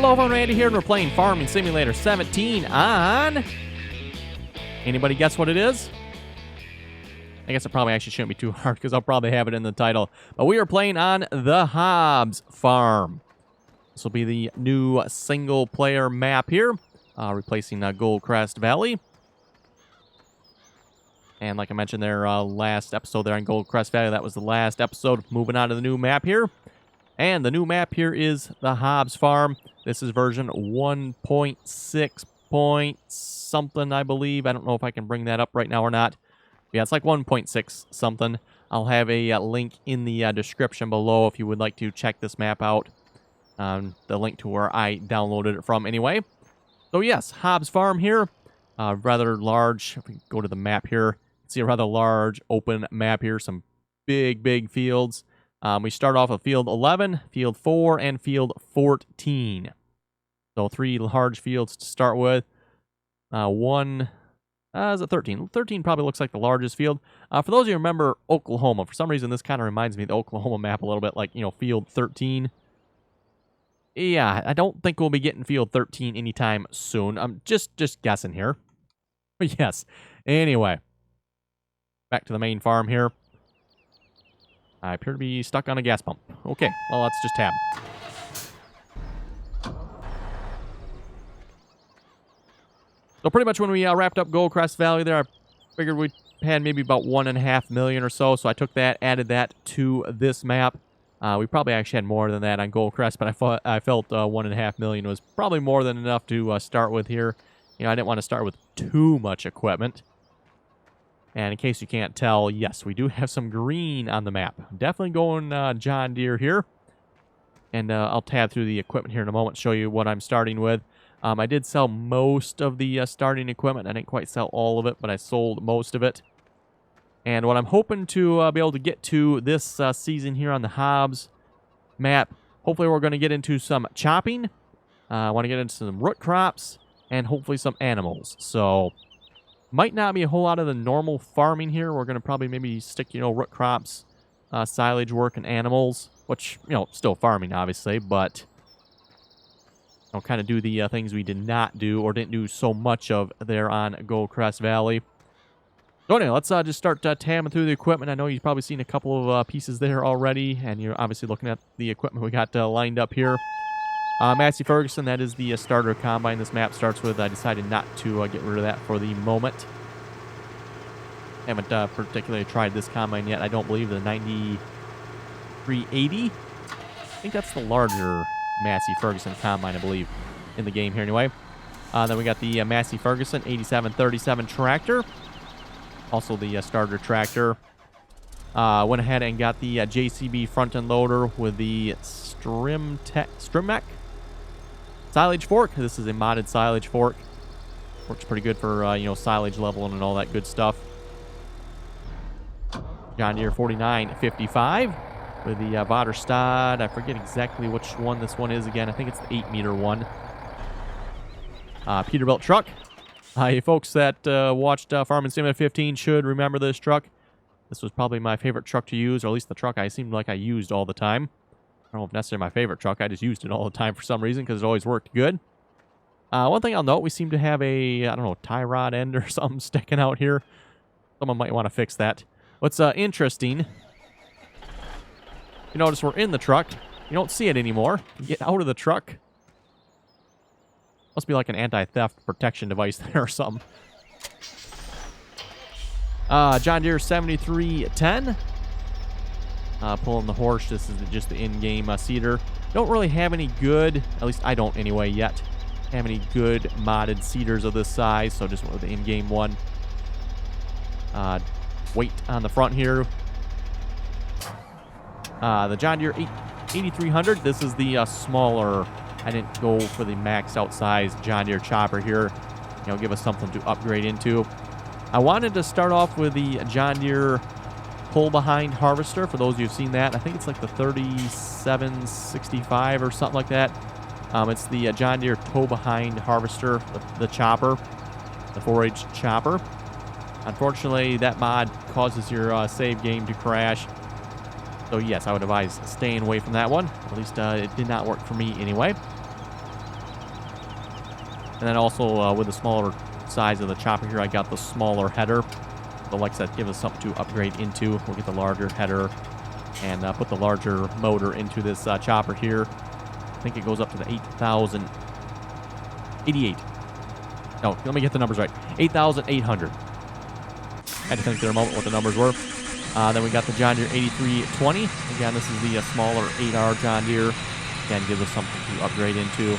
Hello everyone, Randy here, and we're playing Farming Simulator 17 on... Anybody guess what it is? I guess it probably actually shouldn't be too hard because I'll probably have it in the title. But we are playing on the Hobbs Farm. This will be the new single-player map here, replacing Goldcrest Valley. And like I mentioned there, last episode there on Goldcrest Valley, that was the last episode. Moving on to the new map here. And the new map here is the Hobbs Farm. This is version 1.6 point something, I believe. I don't know if I can bring that up right now or not. Yeah, it's like 1.6 something. I'll have a link in the description below if you would like to check this map out. The link to where I downloaded it from anyway. So yes, Hobbs Farm here. Rather large. If we go to the map here, see a rather large open map here. Some big fields. We start off with field 11, field 4, and field 14. So 3 large fields to start with. Is it 13? 13 probably looks like the largest field. For those of you who remember Oklahoma, for some reason this kind of reminds me of the Oklahoma map a little bit, like, you know, field 13. Yeah, I don't think we'll be getting field 13 anytime soon. I'm just guessing here. But yes, anyway. Back to the main farm here. I appear to be stuck on a gas pump. Okay, well, let's just tab. So pretty much when we wrapped up Goldcrest Valley there, I figured we had maybe about 1.5 million or so. So I took that, added that to this map. We probably actually had more than that on Goldcrest, but I felt 1.5 million was probably more than enough to start with here. You know, I didn't want to start with too much equipment. And in case you can't tell, yes, we do have some green on the map. Definitely going John Deere here. And I'll tab through the equipment here in a moment, show you what I'm starting with. I did sell most of the starting equipment. I didn't quite sell all of it, but I sold most of it. And what I'm hoping to be able to get to this season here on the Hobbs map, hopefully we're going to get into some chopping. I want to get into some root crops and hopefully some animals. So... might not be a whole lot of the normal farming here. We're going to probably maybe stick, you know, root crops, silage work, and animals. Which, you know, still farming, obviously. But I'll kind of do the things we did not do or didn't do so much of there on Goldcrest Valley. So anyway, let's just start tabbing through the equipment. I know you've probably seen a couple of pieces there already. And you're obviously looking at the equipment we got lined up here. Massey Ferguson, that is the starter combine this map starts with. I decided not to get rid of that for the moment. Haven't particularly tried this combine yet. I don't believe the 9380. I think that's the larger Massey Ferguson combine, I believe, in the game here anyway. Then we got the Massey Ferguson 8737 tractor. Also the starter tractor. Went ahead and got the JCB front end loader with the Strimec silage fork. This is a modded silage fork. Works pretty good for, you know, silage leveling and all that good stuff. John Deere 4955 with the Vaderstad. I forget exactly which one this one is again. I think it's the 8-meter one. Peterbilt truck. You folks that watched Farming Simulator 15 should remember this truck. This was probably my favorite truck to use, or at least the truck I seemed like I used all the time. I don't know if necessarily my favorite truck. I just used it all the time for some reason because it always worked good. One thing I'll note, we seem to have a, I don't know, tie rod end or something sticking out here. Someone might want to fix that. What's interesting, you notice we're in the truck. You don't see it anymore. You get out of the truck. Must be like an anti-theft protection device there or something. John Deere 7310. Pulling the horse. This is just the in-game seeder. Don't really have any good, at least I don't anyway yet, have any good modded seeders of this size, so just went with the in-game one. Weight on the front here. The John Deere 8300. This is the smaller. I didn't go for the maxed out size John Deere chopper here. You know, give us something to upgrade into. I wanted to start off with the John Deere pull-behind harvester. For those of you who've seen that, I think it's like the 3765 or something like that. It's the John Deere tow-behind harvester, the chopper, the 4H chopper. Unfortunately, that mod causes your save game to crash. So yes, I would advise staying away from that one. At least it did not work for me anyway. And then also with the smaller size of the chopper here, I got the smaller header. So like I said, give us something to upgrade into. We'll get the larger header and put the larger motor into this chopper here. I think it goes up to the 8,088. No, let me get the numbers right. 8,800. Had to think there a moment what the numbers were. Then we got the John Deere 8320. Again, this is the smaller 8R John Deere. Again, gives us something to upgrade into.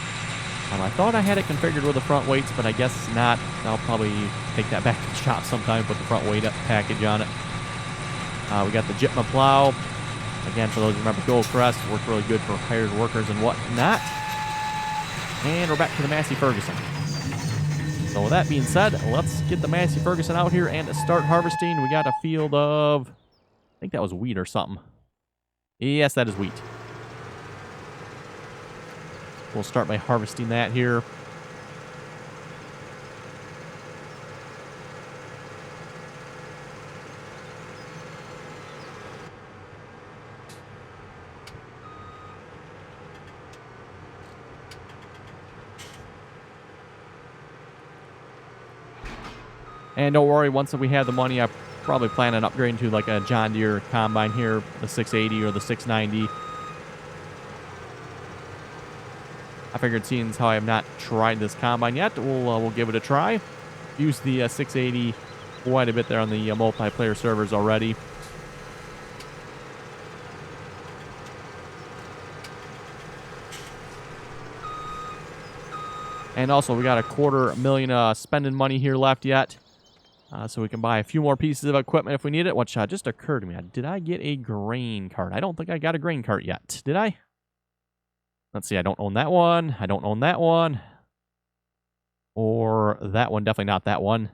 I thought I had it configured with the front weights, but I guess not. I'll probably take that back to the shop sometime, put the front weight package on it. We got the Jitma plow. Again, for those who remember Goldcrest, worked really good for hired workers and whatnot. And we're back to the Massey Ferguson. So with that being said, let's get the Massey Ferguson out here and start harvesting. We got a field of, I think that was wheat or something. Yes, that is wheat. We'll start by harvesting that here. And don't worry, once we have the money, I probably plan on upgrading to like a John Deere combine here, the 680 or the 690. I figured, seeing as how I have not tried this combine yet, we'll give it a try. Use the 680 quite a bit there on the multiplayer servers already. And also, we got $250,000 spending money here left yet. So we can buy a few more pieces of equipment if we need it, which just occurred to me. Did I get a grain cart? I don't think I got a grain cart yet. Did I? Let's see. I don't own that one. I don't own that one. Or that one. Definitely not that one.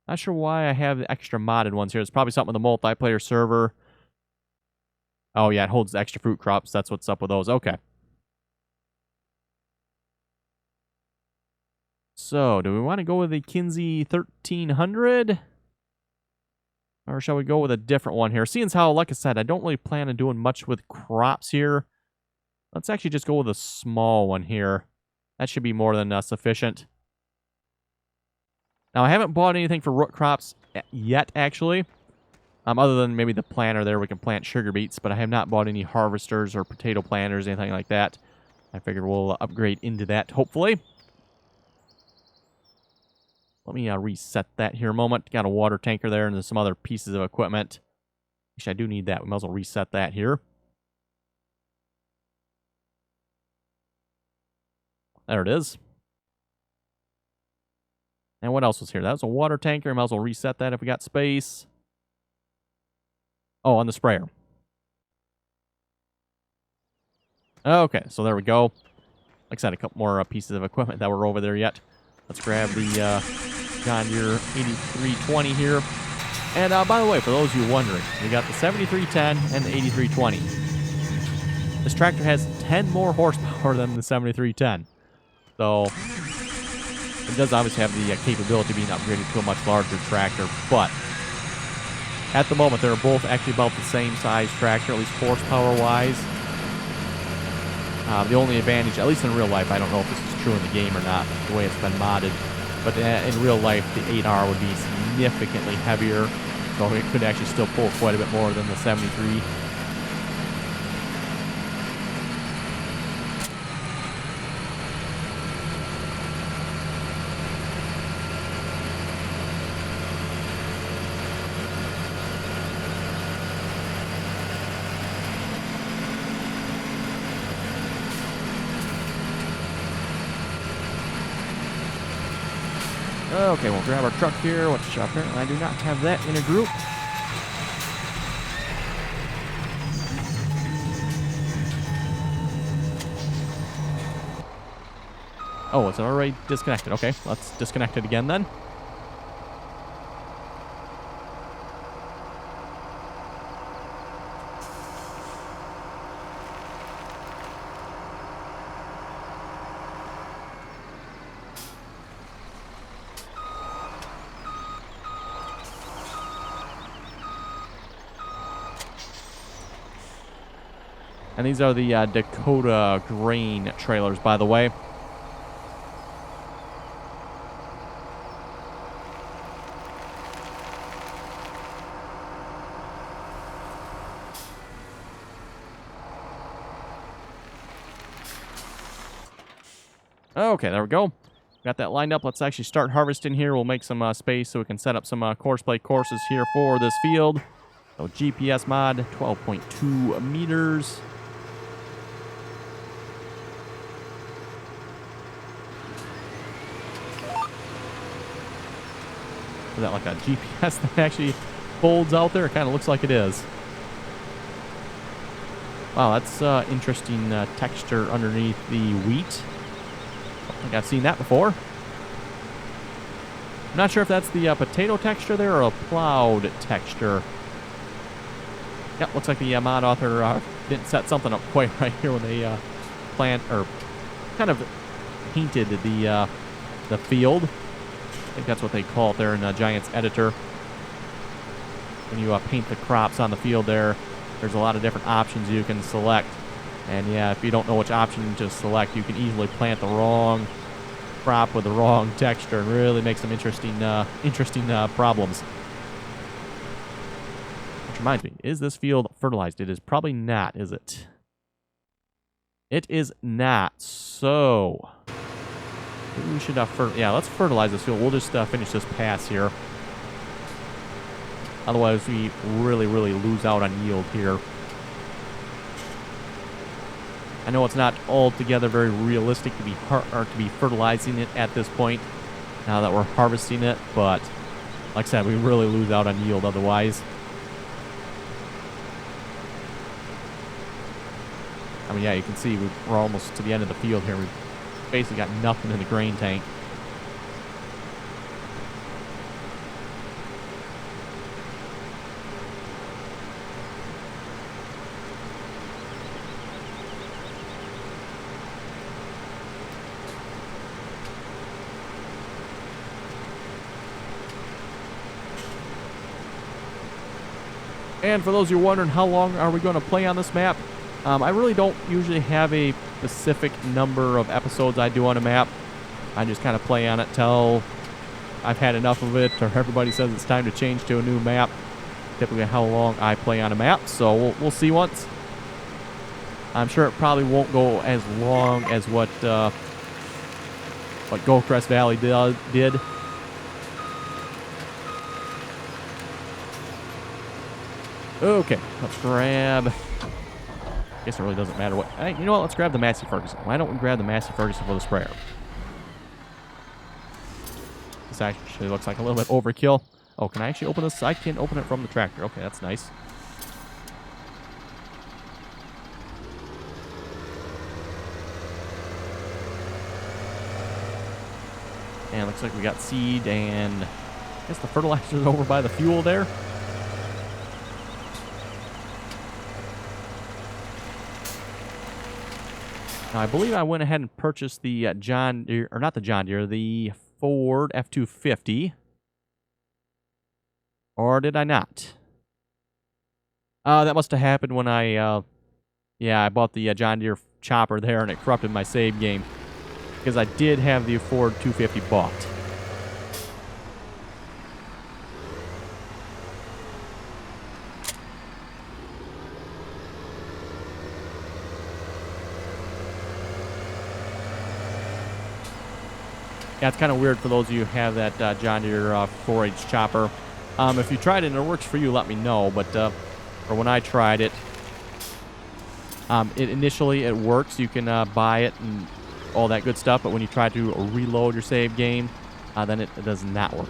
Not sure why I have the extra modded ones here. It's probably something with the multiplayer server. Oh, yeah. It holds the extra fruit crops. That's what's up with those. Okay. So, do we want to go with the Kinsey 1300? Or shall we go with a different one here? Seeing as how, like I said, I don't really plan on doing much with crops here. Let's actually just go with a small one here. That should be more than sufficient. Now, I haven't bought anything for root crops yet, actually. Other than maybe the planter there, we can plant sugar beets. But I have not bought any harvesters or potato planters, anything like that. I figured we'll upgrade into that, hopefully. Let me reset that here a moment. Got a water tanker there and there's some other pieces of equipment. Actually, I do need that. We might as well reset that here. There it is. And what else was here? That was a water tanker. We might as well reset that if we got space. Oh, on the sprayer. Okay, so there we go. Like I said, a couple more pieces of equipment that were over there yet. Let's grab the John Deere 8320 here. And by the way, for those of you wondering, we got the 7310 and the 8320. This tractor has 10 more horsepower than the 7310. So, it does obviously have the capability of being upgraded to a much larger tractor. But, at the moment, they're both actually about the same size tractor, at least horsepower-wise. The only advantage, at least in real life, I don't know if this is true in the game or not, the way it's been modded, but in real life, the 8R would be significantly heavier, so it could actually still pull quite a bit more than the 73. Okay, we'll grab our truck here, which apparently I do not have that in a group. Oh, it's already disconnected. Okay, let's disconnect it again then. And these are the Dakota grain trailers, by the way. Okay, there we go. Got that lined up. Let's actually start harvesting here. We'll make some space so we can set up some course play courses here for this field. So GPS mod, 12.2 meters. Is that like a GPS that actually folds out there? It kind of looks like it is. Wow, that's interesting texture underneath the wheat. I don't think I've seen that before. I'm not sure if that's the potato texture there or a plowed texture. Yep, looks like the mod author didn't set something up quite right here when they plant or kind of painted the field. I think that's what they call it there in Giants Editor. When you paint the crops on the field there, there's a lot of different options you can select. And yeah, if you don't know which option to select, you can easily plant the wrong crop with the wrong texture and really make some interesting problems. Which reminds me, is this field fertilized? It is probably not, is it? It is not. So maybe we should yeah, let's fertilize this field. We'll just finish this pass here. Otherwise, we really lose out on yield here. I know it's not altogether very realistic to be fertilizing it at this point, now that we're harvesting it, but like I said, we really lose out on yield otherwise. I mean, yeah, you can see we're almost to the end of the field here. We've basically got nothing in the grain tank. And for those of you wondering how long are we going to play on this map, I really don't usually have a specific number of episodes I do on a map. I just kind of play on it till I've had enough of it, or everybody says it's time to change to a new map. Typically how long I play on a map, so we'll see once. I'm sure it probably won't go as long as what Goldcrest Valley did. Okay, let's grab... I guess it really doesn't matter what... Hey, you know what? Let's grab the Massey Ferguson. Why don't we grab the Massey Ferguson for the sprayer? This actually looks like a little bit overkill. Oh, can I actually open this? I can open it from the tractor. Okay, that's nice. And looks like we got seed and... I guess the fertilizer's over by the fuel there. Now, I believe I went ahead and purchased the John Deere, or not the John Deere, the Ford F-250. Or did I not? That must have happened when I bought the John Deere chopper there and it corrupted my save game. Because I did have the Ford 250 bought. Yeah, it's kind of weird for those of you who have that John Deere 4H chopper. If you tried it and it works for you, let me know. But for when I tried it, initially it works. You can buy it and all that good stuff. But when you try to reload your save game, then it does not work.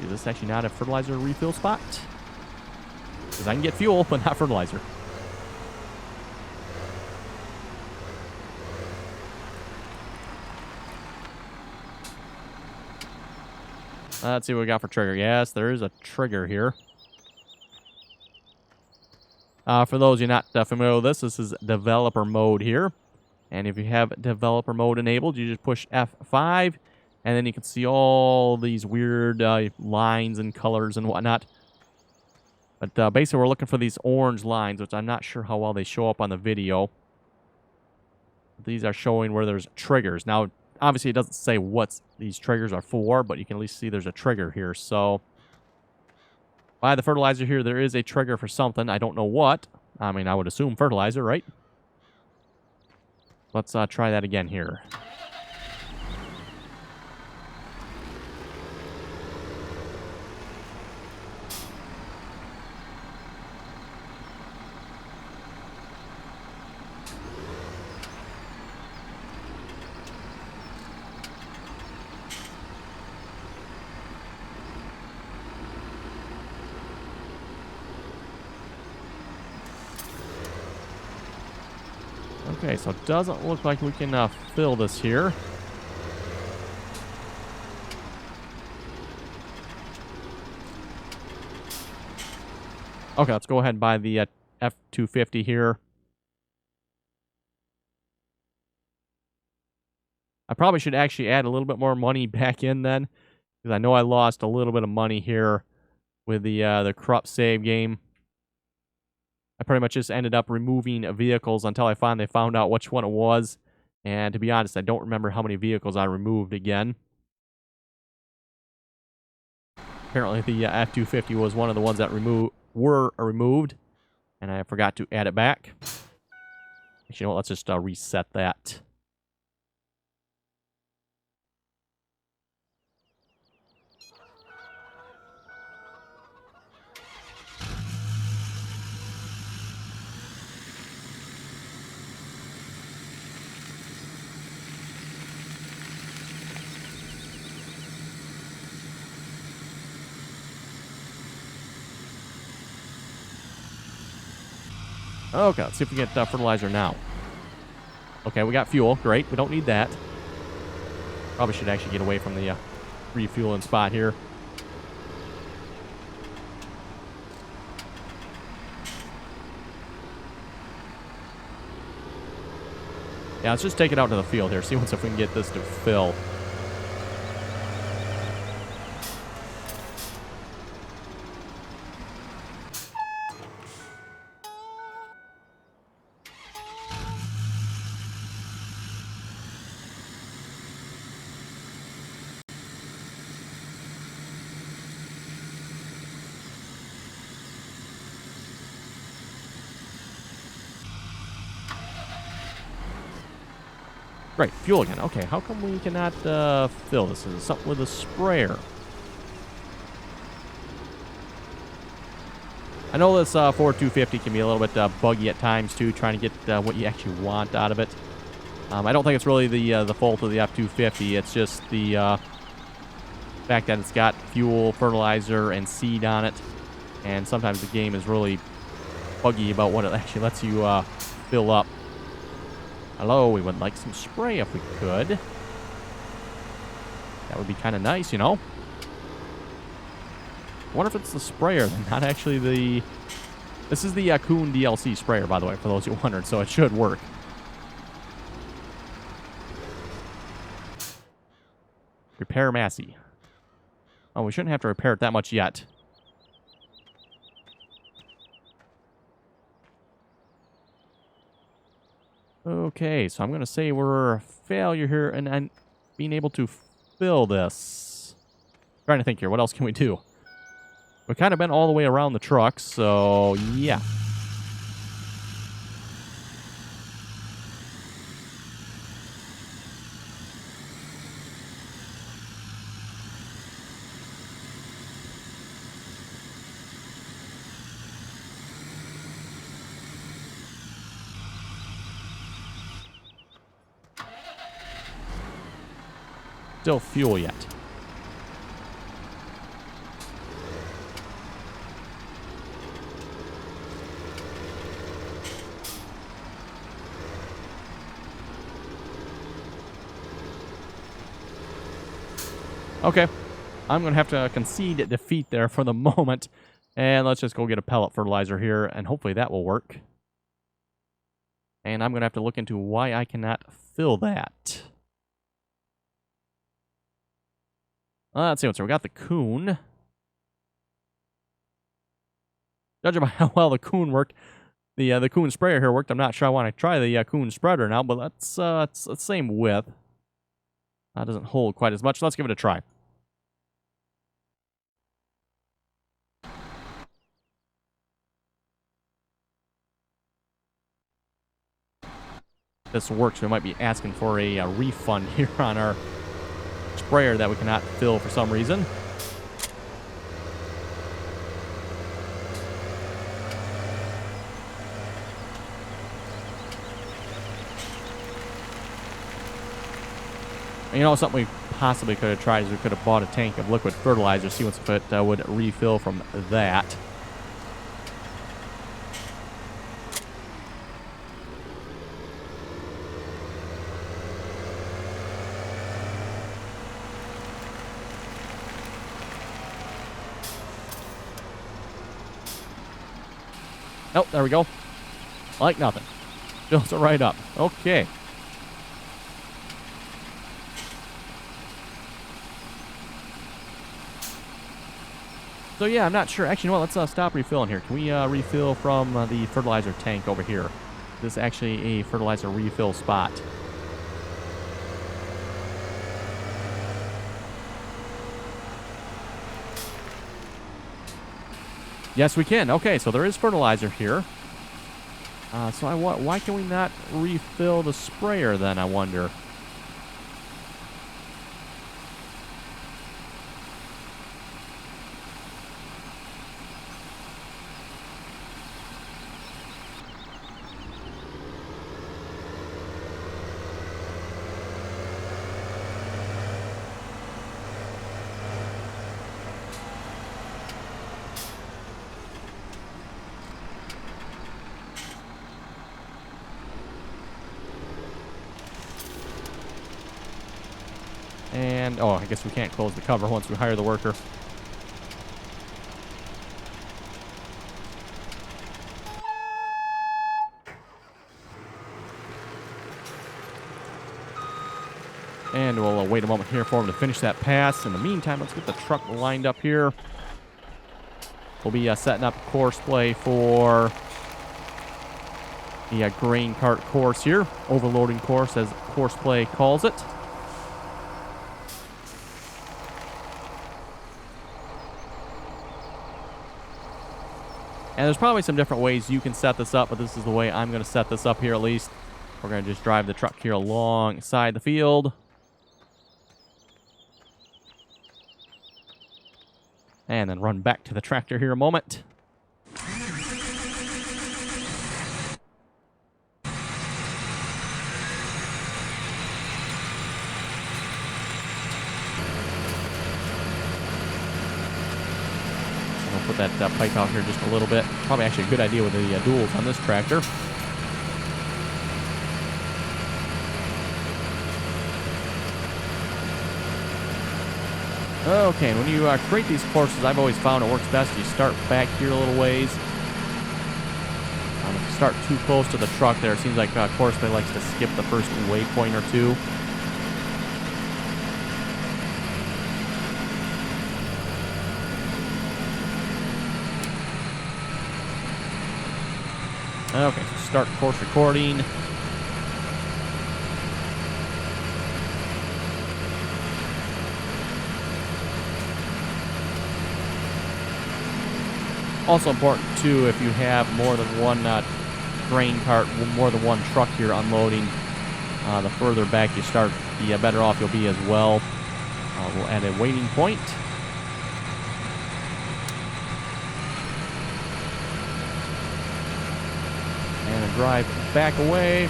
Is this actually not a fertilizer refill spot? Because I can get fuel, but not fertilizer. Let's see what we got for trigger. Yes, there is a trigger here. For those of you not familiar with this is developer mode here. And if you have developer mode enabled, you just push F5. And then you can see all these weird lines and colors and whatnot. But basically, we're looking for these orange lines, which I'm not sure how well they show up on the video. These are showing where there's triggers. Now, obviously, it doesn't say what these triggers are for, but you can at least see there's a trigger here. So, by the fertilizer here, there is a trigger for something. I don't know what. I mean, I would assume fertilizer, right? Let's try that again here. Okay, so it doesn't look like we can fill this here. Okay, let's go ahead and buy the F250 here. I probably should actually add a little bit more money back in then, because I know I lost a little bit of money here with the crop save game. I pretty much just ended up removing vehicles until I finally found out which one it was. And to be honest, I don't remember how many vehicles I removed again. Apparently the F250 was one of the ones that were removed. And I forgot to add it back. Actually, you know what? Let's just reset that. Okay, let's see if we get fertilizer now. Okay, we got fuel. Great. We don't need that. Probably should actually get away from the refueling spot here. Yeah, let's just take it out to the field here. See if we can get this to fill. Right, fuel again. Okay, how come we cannot fill this? Is it something with a sprayer? I know this Ford 250 can be a little bit buggy at times, too, trying to get what you actually want out of it. I don't think it's really the fault of the F250. It's just the fact that it's got fuel, fertilizer, and seed on it. And sometimes the game is really buggy about what it actually lets you fill up. Hello, we would like some spray if we could. That would be kind of nice, you know. I wonder if it's the sprayer, not actually the... This is the Coon DLC sprayer, by the way, for those who wondered, so it should work. Repair Massey. Oh, we shouldn't have to repair it that much yet. Okay, so I'm going to say we're a failure here and being able to fill this. Trying to think here, what else can we do? We've kind of been all the way around the truck, so yeah. Still fuel yet. Okay. I'm going to have to concede defeat there for the moment. And let's just go get a pellet fertilizer here, and hopefully that will work. And I'm going to have to look into why I cannot fill that. Let's see what's here. We got the Coon. Judging by how well the Kuhn worked, the Kuhn sprayer here worked, I'm not sure I want to try the Kuhn spreader now, but it's the same width. That doesn't hold quite as much. Let's give it a try. This works. We might be asking for a refund here on our sprayer that we cannot fill for some reason. And you know, something we possibly could have tried is we could have bought a tank of liquid fertilizer, see if it would refill from that. Oh, there we go. Like nothing. Fills it right up. Okay. So yeah, I'm not sure. Actually, you know what? Let's stop refilling here. Can we refill from the fertilizer tank over here? This is actually a fertilizer refill spot. Yes, we can. Okay, so there is fertilizer here. So why can we not refill the sprayer then, I wonder? And, oh, I guess we can't close the cover once we hire the worker. And we'll wait a moment here for him to finish that pass. In the meantime, let's get the truck lined up here. We'll be setting up course play for the grain cart course here. Overloading course, as course play calls it. And there's probably some different ways you can set this up, but this is the way I'm going to set this up here at least. We're going to just drive the truck here alongside the field. And then run back to the tractor here a moment. Put that pipe out here just a little bit. Probably actually a good idea with the duals on this tractor. Okay, when you create these courses, I've always found it works best. You start back here a little ways. If you start too close to the truck there, it seems like course play likes to skip the first waypoint or two. Okay, so start course recording. Also important, too, if you have more than one grain cart, more than one truck here unloading, the further back you start, the better off you'll be as well. We'll add a waiting point. And a drive back away.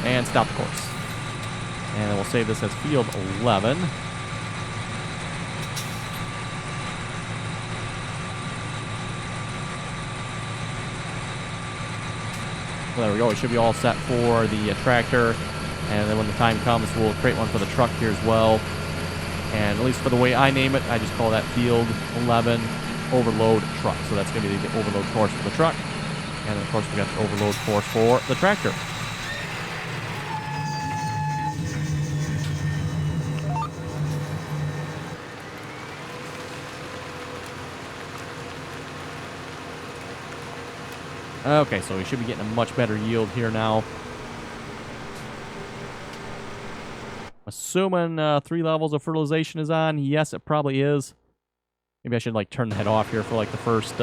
And stop the course. And then we'll save this as field 11. Well, there we go. It should be all set for the tractor. And then when the time comes, we'll create one for the truck here as well. And at least for the way I name it, I just call that field 11 overload truck. So that's going to be the overload course for the truck. And then, of course, we got the overload course for the tractor. Okay, so we should be getting a much better yield here now. Assuming 3 levels of fertilization is on. Yes, it probably is. Maybe I should like turn that off here for like the first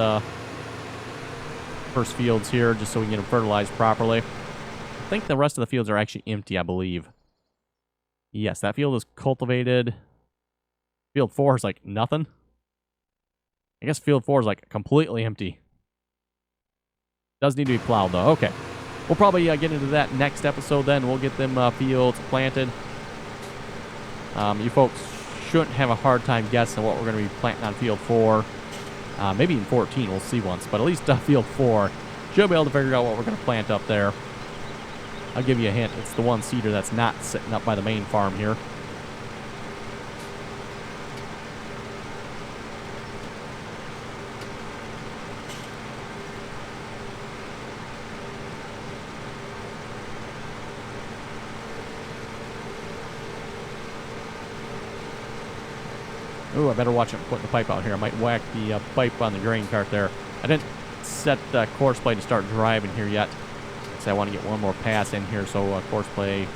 fields here, just so we can get them fertilized properly. I think the rest of the fields are actually empty, I believe. Yes, that field is cultivated. Field 4 is like nothing. I guess field 4 is like completely empty. Does need to be plowed though. Okay. We'll probably get into that next episode then. We'll get them fields planted. You folks shouldn't have a hard time guessing what we're going to be planting on field 4. Maybe in 14, we'll see once. But at least field 4 should be able to figure out what we're going to plant up there. I'll give you a hint. It's the one cedar that's not sitting up by the main farm here. Ooh, I better watch it putting the pipe out here. I might whack the pipe on the grain cart there. I didn't set course play to start driving here yet. So I want to get one more pass in here so course play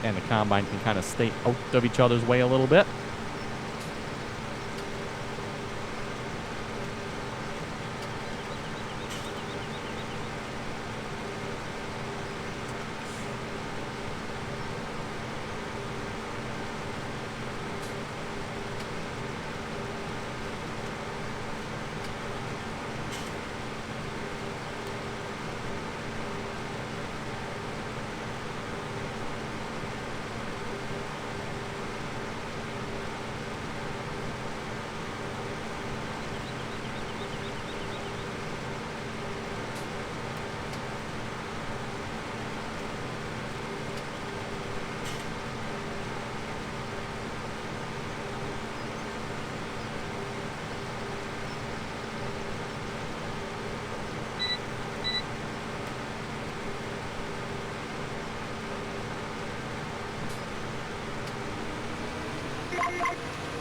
and the combine can kind of stay out of each other's way a little bit.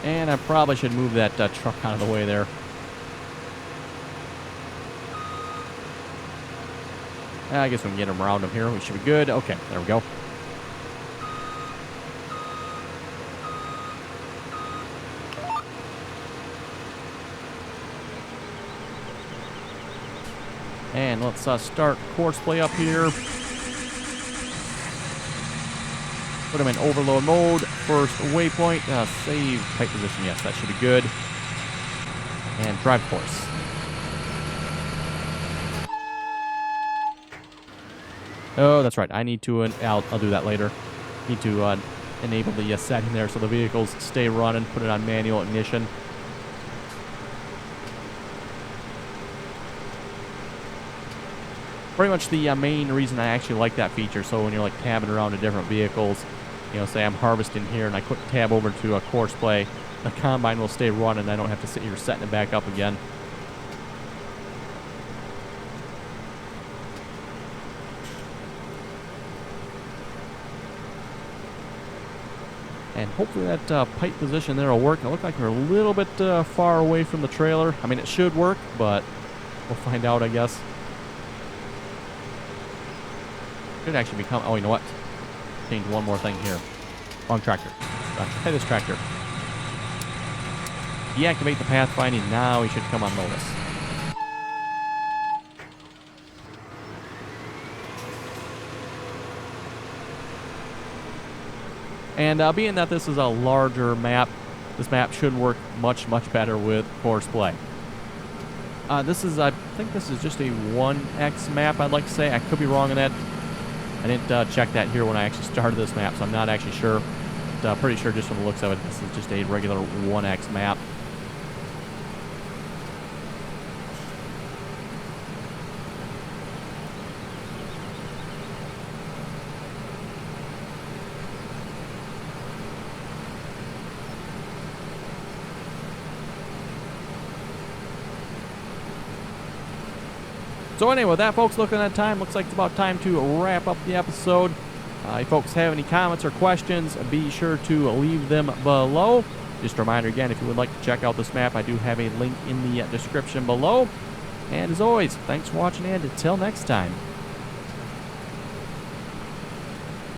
And I probably should move that truck out of the way there. I guess we can get him around him here. We should be good. Okay, there we go. And let's start course play up here. Put them in overload mode. First waypoint. Save pipe position. Yes, that should be good. And drive course. Oh, that's right. I need to... I'll do that later. Need to enable the setting there so the vehicles stay running. Put it on manual ignition. Pretty much the main reason I actually like that feature. So when you're like tabbing around to different vehicles, you know, say I'm harvesting here and I quick tab over to a course play, the combine will stay running. I don't have to sit here setting it back up again. And hopefully that pipe position there will work. It looks like we're a little bit far away from the trailer. I mean, it should work, but we'll find out, I guess. Should actually become... Oh, you know what? Change one more thing here. Wrong tractor. Try this tractor. Deactivate the pathfinding. Now he should come on notice. And being that this is a larger map, this map should work much, much better with course play. This is, I think this is just a 1x map, I'd like to say. I could be wrong on that. I didn't check that here when I actually started this map, so I'm not actually sure. But pretty sure just from the looks of it, this is just a regular 1x map. So anyway, with that, folks, looking at time, looks like it's about time to wrap up the episode. If you folks have any comments or questions, be sure to leave them below. Just a reminder again, if you would like to check out this map, I do have a link in the description below. And as always, thanks for watching, and until next time.